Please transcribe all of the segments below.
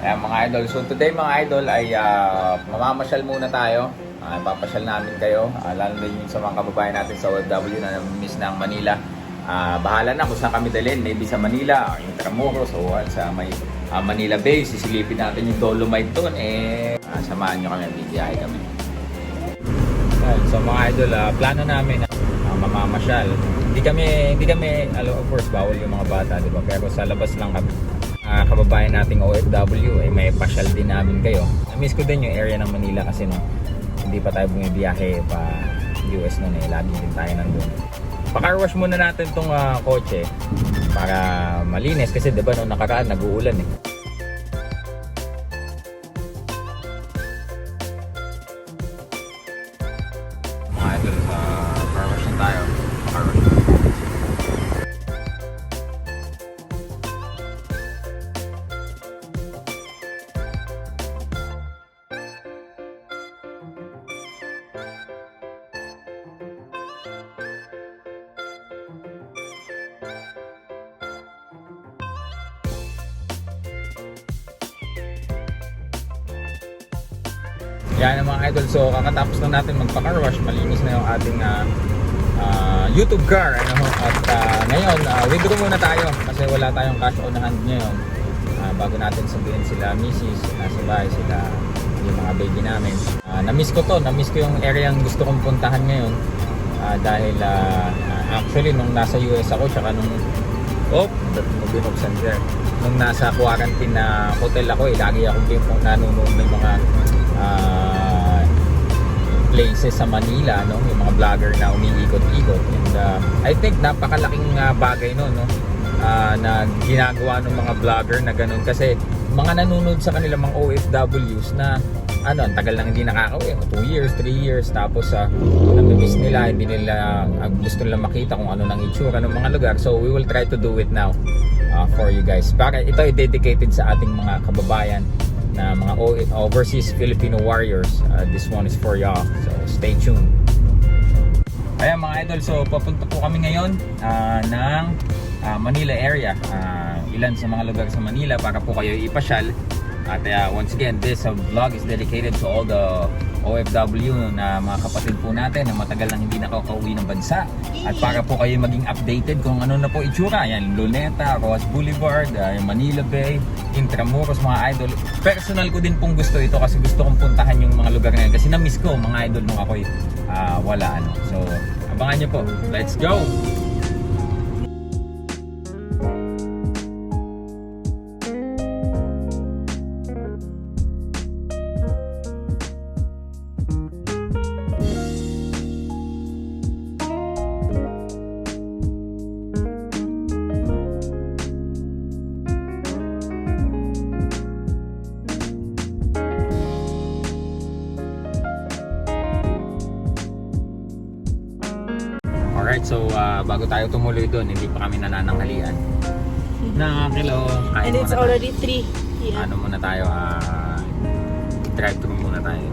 Ayan mga idol, so today mga idol ay mamamasyal muna tayo. Papasyal namin kayo, lalo na yung sa mga kababayan natin sa OFW na namiss ng Manila. Bahala na kung saan kami dalhin, maybe sa Manila, Intramuros o sa may Manila Bay. Sisilipin natin yung Dolomite doon, samahan nyo kami, bibiyahe kami. So mga idol, plano namin mamamasyal. Hindi kami, of course, bawal yung mga bata, di ba? Pero sa labas lang kami. Kababayan nating OFW, may pasyal din namin kayo. Na-miss ko din yung area ng Manila kasi hindi pa tayo bumibiyahe pa US noon lagi din tayo nandun. Pa-car wash muna natin tong kotse para malinis kasi 'di ba noong nakaraan nag-uulan Mga idol, car wash na tayo. Pa-car wash. Yan mga idol, so kakatapos lang natin magpa-car wash, malinis na yung ating YouTube car at ngayon withdraw muna tayo kasi wala tayong cash on hand ngayon bago natin sabihin sila misis, nasa bahay sila yung mga baby namin. Na-miss ko yung area yung gusto kong puntahan ngayon dahil actually nung nasa US ako tsaka nung nung nasa quarantine na hotel ako lagi akong nanonood ng mga places sa Manila, yung mga vlogger na umiikot-ikot, and I think napakalaking bagay na ginagawa ng mga vlogger na ganun kasi mga nanonood sa kanila mga OFWs na ang tagal nang hindi nakakauwi, 2 years, 3 years, tapos namimiss nila, hindi nila gusto nila makita kung ano nang itsura ng mga lugar. So we will try to do it now for you guys. Para ito ay dedicated sa ating mga kababayan na mga overseas Filipino warriors. This one is for y'all, so stay tuned. Ayan mga idol, so papunta po kami ngayon ng Manila area, ilan sa mga lugar sa Manila para po kayo ipasyal. At once again, this vlog is dedicated to all the OFW na mga kapatid po natin na matagal nang hindi nakakauwi ng bansa. At para po kayo maging updated kung ano na po itsura. Yan, Luneta, Rojas Boulevard, Manila Bay, Intramuros, mga idol. Personal ko din pong gusto ito kasi gusto kong puntahan yung mga lugar na yun. Kasi na-miss ko mga idol nung ako'y wala. So, abangan nyo po. Let's go! Alright, so bago tayo tumuloy doon, hindi pa kami nanananghalian. Nakakilo. And it's already 3 p.m. Ano muna tayo, drive-thru muna tayo.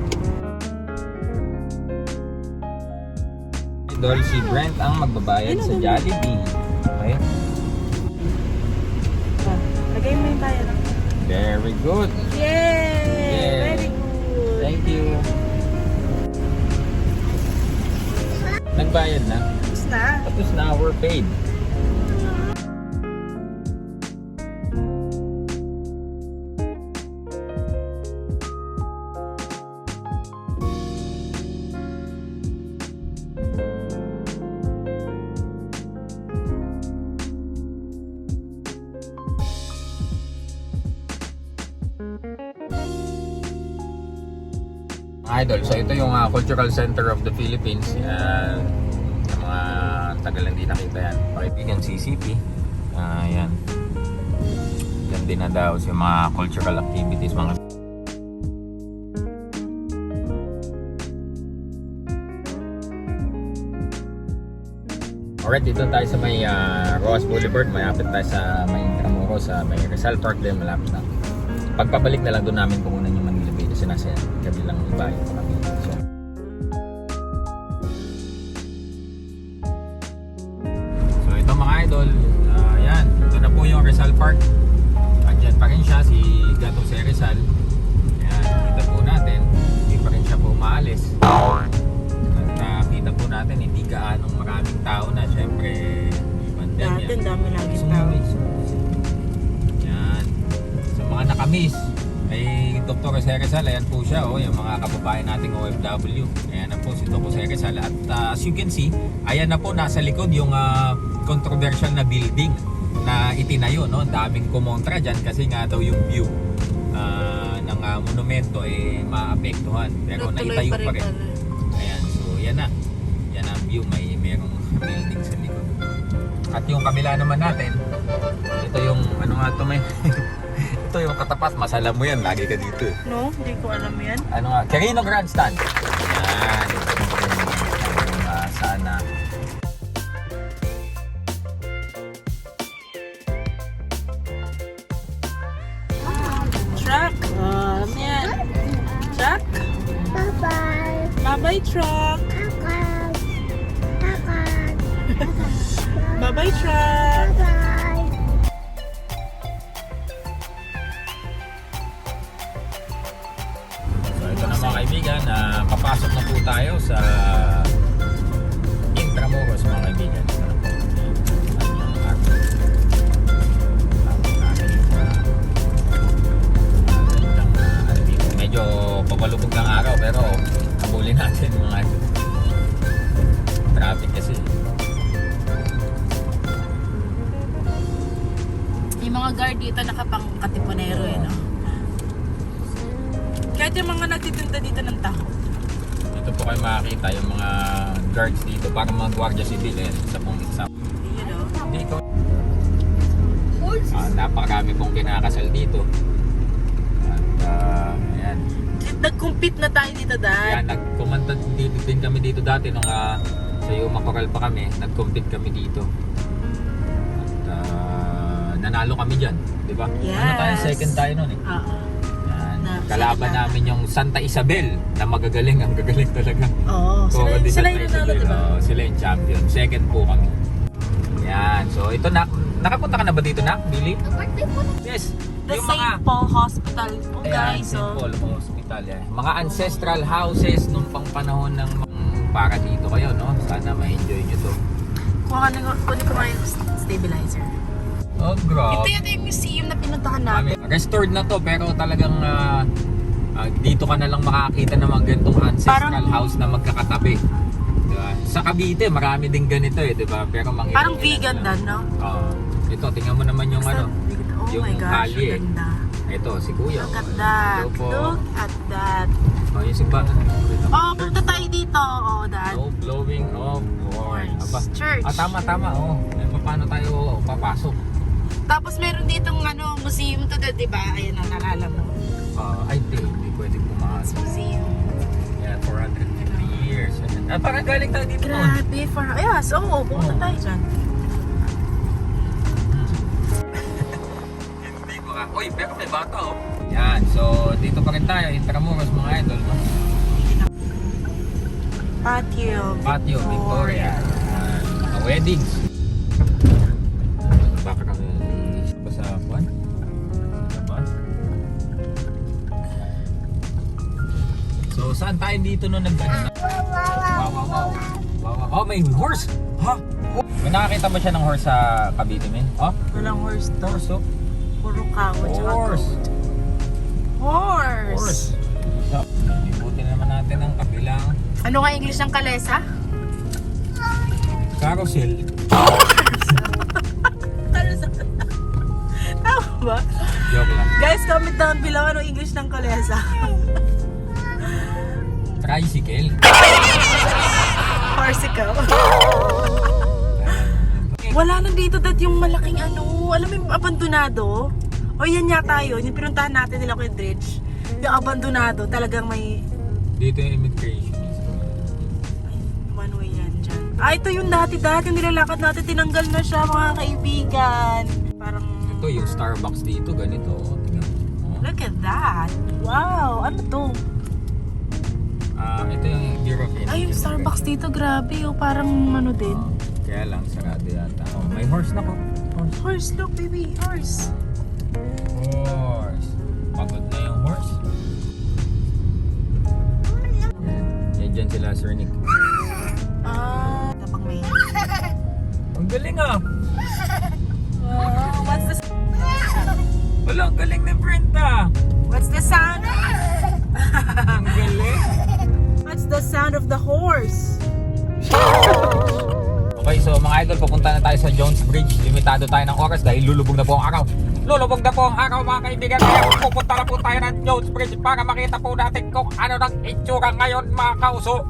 Idol, si Brent ang magbabayad sa Jollibee. Okay? Lagay mo yung tayo lang. Very good. Yay! Very good. Thank you. Nagbayad na? Tapos na, we're paid. Idol, so ito yung Cultural Center of the Philippines. Mga tagal lang din nakita yan. Pakitigan CCP. Yan. Yan din na daw yung mga cultural activities. Mga alright, dito tayo sa may Rojas Boulevard. Malapit tayo sa may Intramuros, sa may Rizal Park din. Malapit na. Pagpabalik na lang doon namin pukunan yung Manila Bay kasi nasa kabilang bahay pa kami. So ito mga idol, yan, ito na po yung Rizal Park. Andyan pa rin siya, si Gato Rizal. na-miss. Ay, Dr. Jose Rizal, ayan po siya, yung mga kababayan nating OFW. Ayan na po si Dr. Jose Rizal. At as you can see, ayan na po nasa likod yung controversial na building na itinayo, no? Daming kumontra dyan kasi nga daw yung view ng monumento maapektuhan. Pero naitayo pa rin. Ayan, so yan na. Yan ang view, merong building sa likod. At yung kabila naman natin, ito yung ano nga ito may ito yung katapat, masala mo yan, lagi ka dito. No, hindi ko alam yan. Ano nga, Quirino Grandstand. Yan. Sana. Truck. Alam yan. Truck. Bye-bye. Bye-bye, truck. Bye-bye. Bye-bye, truck. Bye-bye. So ito na mga kaibigan, papasok na po tayo sa Intramuros mga kaibigan. Ito na po. Medyo papalubog ng araw pero habulin natin mga traffic kasi. Yung mga guard dito nakapang katipunero no? Kahit yung mga nagtitinda dito ng taho. Dito po kayo makakita yung mga guards dito, parang mga gwardiya civil sa pong exam. You know? Dito, napakarami pong kinakasal dito. At ayan. Nag-compete na tayo dito, Dad. Yan, nagkumanta din kami dito dati nung sa Yuma Coral pa kami, nag-compete kami dito. At nanalo kami dyan, di ba? Yes. Ano tayo, second tayo nun eh. Oo. Yan. Na- Kalaban second namin yung Santa Isabel na magagaling, ang gagaling talaga. Oo. Sila Sila yung nanalo, di ba? Sila yung champion. Second po kami. Yan. So ito na. Nakapunta ka na ba dito na, Billy? Yes. The Yung St. Paul Hospital po, Ayan, guys. St. Paul Hospital. Mga ancestral houses nung pang panahon ng para dito kayo, no? Sana ma-enjoy nyo to. Kunin ko nga yung stabilizer. Oh, grabe. Ito yung museum na pinuntahan namin. Restored na to pero talagang dito ka na lang makakita ng mga ganitong ancestral Parang- house na magkakatabi. Diba? Sa Cavite, marami din ganito Diba? Pero Parang vegan dan, no? Ito, tingnan mo naman yung Oh yung my gosh, kalye. ang ganda. Ito, si Kuya. Look at that. Hello po. Look at that. Yung simbahan. Oh, punta tayo dito. Oh, Dad. No blowing of horns. Aba. Church. Tama. Paano tayo papasok? Tapos meron ditong museum to, di ba? Ayan, nalala mo. I think hindi pwede pumasok. Museum. Yeah, 450 years. Parang galing tayo dito noon. Grabe. Yes, oo. Pumunta tayo dyan. Hindi ko ka. Uy, pero may bata Yan, so dito pa rin tayo. Intramuros mga idol. No? Patio Victoria. Mga weddings. Baka kami pa sa buwan? Sa buwan? So saan tayo dito nung nag-ano? Wow. Oh, may horse! Ha? May nakakita ba siya ng horse sa Cavite, men? Oh, Walang horse to. horse Puro kawa tsaka Horse. goat. Horse. So, ibutin naman natin ang kabilang Ano nga English ng kalesa? carousel. Tama ba? Joke lang. Guys, comment down below ano English ng kalesa. Tricycle. Farsical. Wala nang dito dad yung malaking alam mo yung abandonado? O yan yata yun, yung pinuntahan natin nila Kuya Dredge. Yung abandonado, talagang may Dito yung immigration. one way yan dyan. Ito yung dati-dati, yung nilalakad natin, tinanggal na siya mga kaibigan. Parang, Ito yung Starbucks dito, ganito. Tingnan mo. look at that. Wow, ano to? Ito yung European. Ay, yung Starbucks dito, grabe. Parang din. Kaya lang, sarado yata. May horse na ko. Horse, look baby, horse. Horse. Pagod na yung horse. Yan dyan sila, Sir Nick. Napang may... Ang galing Wow, what's this? Wala, ang galing ng print of the horse. Okay, so mga idol, pupunta na tayo sa Jones Bridge. Limitado tayo ng oras dahil lulubog na po ang araw. Lulubog na po ang araw mga kaibigan. Kaya pupunta na po tayo ng Jones Bridge para makita po natin kung ano ng itsura ngayon mga kauso.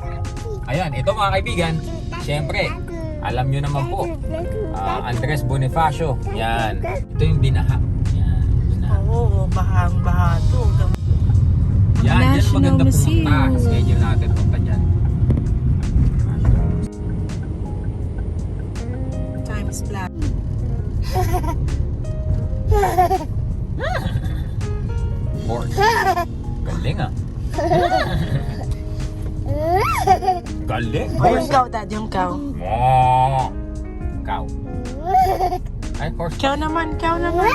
Ayan, ito mga kaibigan. Siyempre, alam nyo naman po, Andres Bonifacio. Yan. Ito yung binaha. Yan, binaha. Oo, bahang-baha to. Yan, dyan National maganda Museum. pumunta. Schedule natin punta dyan. Times flat. Horse. Galing ah. Galing. O yung cow, dad, yung cow. Mo. Cow. Ay, horse. Cow naman, cow naman.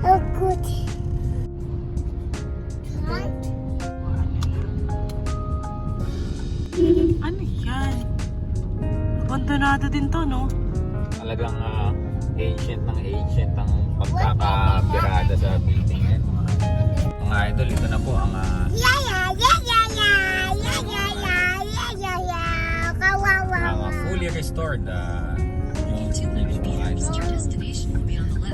Oh, good. Ano yan? Abandonado din to, no? Talagang ancient ang pagkakabirada sa building yan. Mga idol, ito na po ang Yeah, yeah, yeah, yeah, yeah, yeah, yeah, yeah, yeah, yeah, yeah. Kawawa. ang fully restored Jones Bridge mga idol.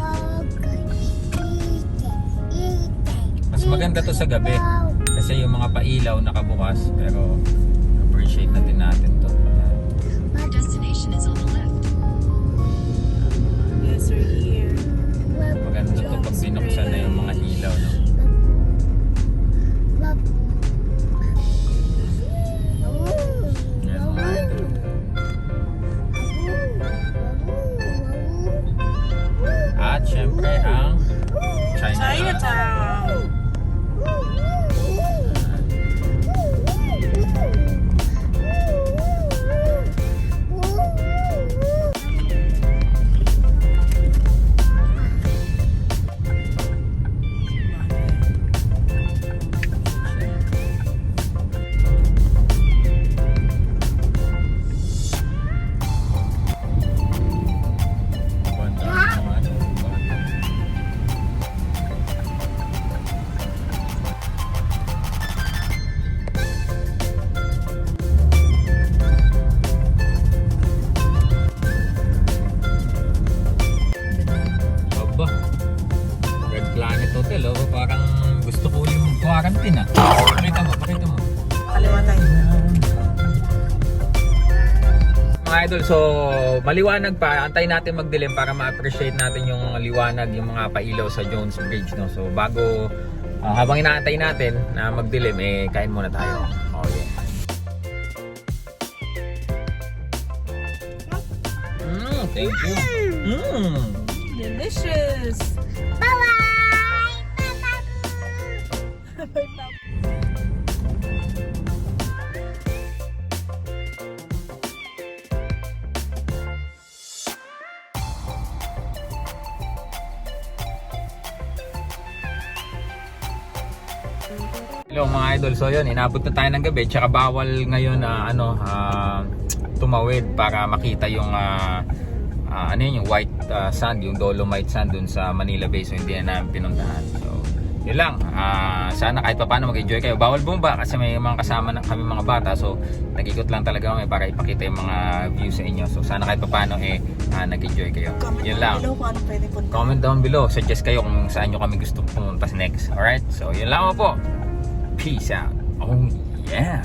Mas maganda to sa gabi kasi yung mga pailaw nakabukas, pero appreciate natin to. Our destination is on the left. Yes, we're here. Maganda to pag binuksan na yung mga ilaw, no? Yan mga idol. At syempre ang Chinatown. Chinatown. Banda naman. Aba, Red Planet Hotel, oh, parang gusto ko ulit mag-quarantine ah. Pakita mo. Kaliwa tayo. Mga idol, so maliwanag pa, antay natin magdilim para ma-appreciate natin yung liwanag, yung mga pailaw sa Jones Bridge, no? So bago, habang inaantay natin na magdilim, kain muna tayo. Oh yeah. Thank you. Delicious. Bye-bye. Hello mga idol, so yun, inabot na tayo ng gabi, tsaka bawal ngayon na tumawid para makita yung yung white sand, yung dolomite sand dun sa Manila Bay, so hindi na namin pinuntahan. So yun lang, sana kahit paano mag-enjoy kayo. Bawal bumba kasi may mga kasama na kami mga bata, so nag-ikot lang talaga kami para ipakita yung mga view sa inyo. So sana kahit paano nag-enjoy kayo. Yun lang. Comment kung ano pwede punta. Comment down below, suggest kayo kung saan nyo kami gusto pumunta next. Alright, so yun lang po. Peace out. Oh yeah.